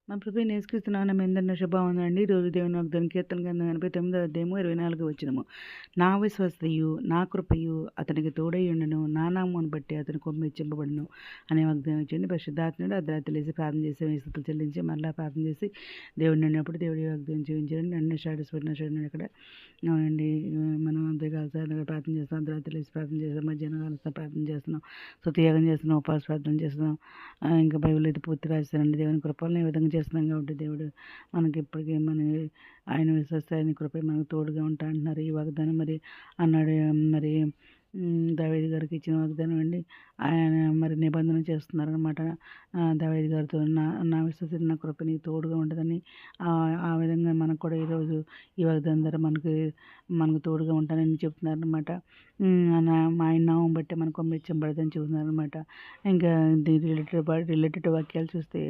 మన ప్రభువైన యేసుక్రీస్తు నామమున మీ అందరికీ శుభవందనాలండి. ఈరోజు దేవుని వాగ్దానం కీర్తన గ్రంథం 89వ అధ్యాయము 24వ వచనము. నా విశ్వస్తయు నా కృపయు అతనికి తోడై ఉండును, నా నామమును బట్టి అతని కొమ్ము హెచ్చింపబడును అనే వాగ్దానం ఇచ్చింది. పరిశుద్ధాత్ముడు అర్ధరాత్రి లేచి ప్రార్థన చేసి స్థుతులు చెల్లించి మరలా ప్రార్థన చేసి దేవుడిని అన్నప్పుడు దేవుడి వాగ్దానం చూపించారండి. అన్ని చూడండి ఇక్కడ. అవునండి, మనం అంతేకాదు ప్రార్థన చేస్తాం, అర్ధరాత్రి లేచి ప్రార్థన చేస్తాం, మధ్యాహ్నం కాలం ప్రార్థన చేస్తున్నాం, స్తుతియాగం చేస్తున్నాం, ఉపవాస ప్రార్థన చేస్తున్నాం, ఇంకా బైబిల్ అయితే పూర్తి రాస్తారండి. దేవుని కృపలను ఈ విధంగా చేస్తున్నాం కాబట్టి దేవుడు మనకి ఇప్పటికీ ఆయన విశ్వస్తే ఆయన కృప మనకు తోడుగా ఉంటా అంటున్నారు. ఈ వాగ్దానం మరి అన్నాడు మరి దావీదు గారికి ఇచ్చిన వాగ్దానం అండి. ఆయన మరి నిబంధన చేస్తున్నారనమాట దావీదు గారితో. నా విశ్వస నా కృప నీకు తోడుగా ఉంటుందని ఆ విధంగా మనకు కూడా ఈరోజు ఈ వాగ్దానం ద్వారా మనకు తోడుగా ఉంటానని చెప్తున్నారనమాట. ఆయన నామం బట్టి మనకు మెచ్చబడదని చెబుతున్నారనమాట. ఇంకా రిలేటెడ్ వాక్యాలు చూస్తే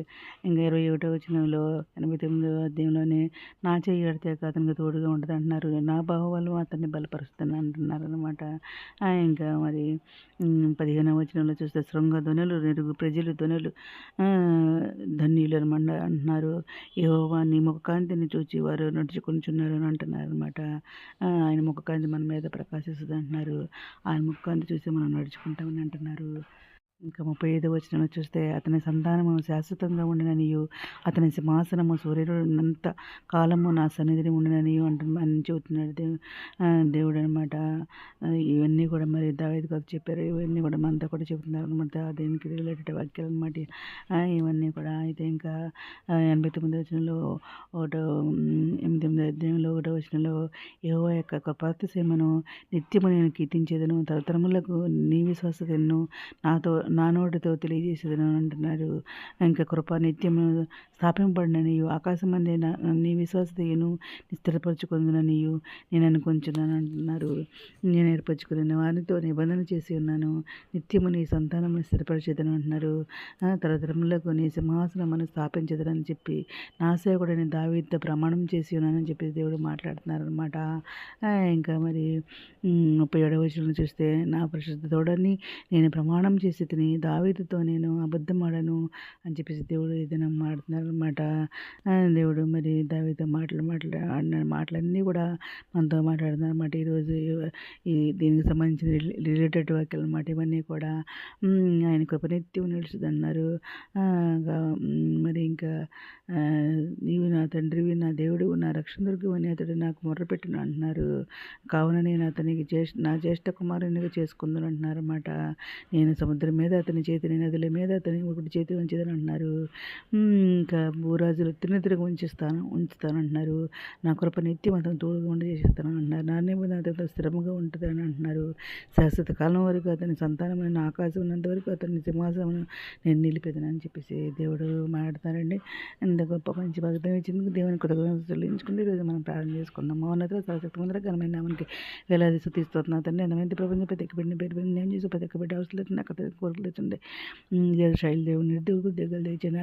ఇంకా 21వ వచనంలో 89వ అధ్యాయంలోనే నా చెయ్యి ఎడితే అతనికి తోడుగా ఉంటుంది అంటున్నారు. నా బాహుబలం అతన్ని బలపరుస్తుంది అంటున్నారు అనమాట. ఇంకా మరి 15వ వచనంలో చూస్తే శృంగ ధ్వనులు ప్రజలు ధ్వనులు ధన్యులు అనమాట అంటున్నారు. యెహోవా నీ ముఖకాంతిని చూచి వారు నడుచుకొనిచున్నారు అని అంటున్నారు అనమాట. ఆయన ముఖకాంతి మన మీద ప్రకాశిస్తుంది అంటున్నారు. ఆయన ముఖకాంతి చూసి మనం నడుచుకుంటామని అంటున్నారు. ఇంకా 35వ వచనంలో చూస్తే అతని సంతానము శాశ్వతంగా ఉండిననియు అతని సింహాసనము సూర్యుడున్నంత కాలము నా సన్నిధిని ఉండిననియు అని చెబుతున్నాడు దేవుడు అనమాట. ఇవన్నీ కూడా మరి దావీదు గారు చెప్పారు. ఇవన్నీ కూడా మనతో కూడా చెబుతున్నారు అనమాట. దీనికి రిలేటెడ్ వాక్యాలు అనమాట ఇవన్నీ కూడా. అయితే ఇంకా 89వ వచనంలో 8వ అధ్యాయంలో 1వ వచనంలో యెహోవా యొక్క కృపాతిశయమును నిత్యము నేను కీర్తించేదను, తరతరములకు నీ విశ్వాసతను నా నోటితో తెలియజేసేదని అంటున్నారు. ఇంకా కృప నిత్యము స్థాపింపబడిననియు ఆకాశమందే నీ విశ్వాసతను స్థిరపరచుకుందుననియు నేను అనుకుంటున్నాను అంటున్నారు. నేను ఏర్పరచుకున్న వారితో నిబంధన చేసి ఉన్నాను, నిత్యము నీ సంతానము స్థిరపరిచేదని అంటున్నారు. తరతరములకు నీ సింహాసనమును స్థాపించదని చెప్పి నా సేవకుడని దావీదుతో ప్రమాణం చేసి ఉన్నానని చెప్పి దేవుడు మాట్లాడుతున్నారు అనమాట. ఇంకా మరి 37వ వచనం చూస్తే నా పరిశుద్ధ తోడని నేను ప్రమాణం చేసి దావీదుతో నేను అబద్ధమాడను అని చెప్పేసి దేవుడు ఏదైనా మాట్లాడుతున్నారు అనమాట. దేవుడు మరి దావీదుతో ఆడిన మాటలన్నీ కూడా మనతో మాట్లాడుతున్నారు అనమాట. ఈరోజు దీనికి సంబంధించిన రిలేటెడ్ వాక్యాలు అనమాట ఇవన్నీ కూడా. ఆయన కృపనిత్యం నిలుస్తుంది అన్నారు. మరి ఇంకా నీవు నా తండ్రివి, నా దేవుడు, నా రక్షణదుర్గవు అని అతడు నాకు మొర్రపెట్టును అంటున్నారు. కావున నేను అతనికి నా జ్యేష్ఠ కుమారునిగా చేసుకుందును అంటున్నారు అన్నమాట. నేను సముద్రం మీద అతని చేతిని, నదుల మీద అతని ఒకటి చేతి ఉంచేదని అంటున్నారు. ఇంకా భూరాజులు తిరిగి ఉంచుతాను అంటున్నారు. నా కృప నిత్యం అతను తోడుగా ఉండి చేసేస్తాను అంటున్నారు. నా నిబంధన అతనితో స్థిరంగా ఉంటుంది అని అంటున్నారు. శాశ్వత కాలం వరకు అతని సంతానమైన ఆకాశం ఉన్నంత వరకు అతని సింహాసనం నేను నిలిపేదని చెప్పేసి దేవుడు మాట్లాడతారండి. ఎంత గొప్ప మంచి వాగ్దానం ఇచ్చింది. దేవుని కృతజ్ఞతలు చెల్లించుకుంటే ఈరోజు మనం ప్రార్థన చేసుకుందాం. మౌనత సరశక్తి ముందర ఘనమైన నామానికి వేలాది స్తుతిస్తున్నాం తండ్రి. ఎంతమంది ప్రపంచం ప్రతి ఒక్క బిడ్డ పేరు నేను చేసి ప్రతి ఒక్క బిడ్డ అవసరం నాకు కోరికలు తెచ్చండి. శైలి దేవుని నిర్దేవుడు దగ్గర తెచ్చండి.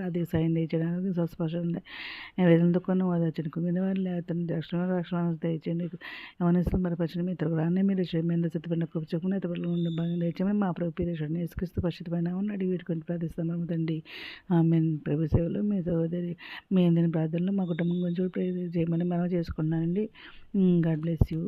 అది సాయం తెచ్చండి. స్వస్పర్శ వేదంతో కొన్న వారు చినుకున్న వారు అతని రక్షణ తెచ్చండి. యవనస్తులు మరపరచండి. మీ ఇతరులు రానే మీరు మీద సత్యపడిన కూర్చోకుండా ఇతరులు బాగా తెచ్చమని మా ప్రభు పేరేశ్వరుని యేసుక్రీస్తు పరిశుద్ధమైన అడిగి వీడుకొని ప్రార్థిస్తాం తండ్రి. ఆమె ప్రభు సేవలు మీ సహోదరి మీ అందరి ప్రార్థనలు మా కుటుంబం గురించి చేయమని మనం చేసుకున్నానండి. God bless you.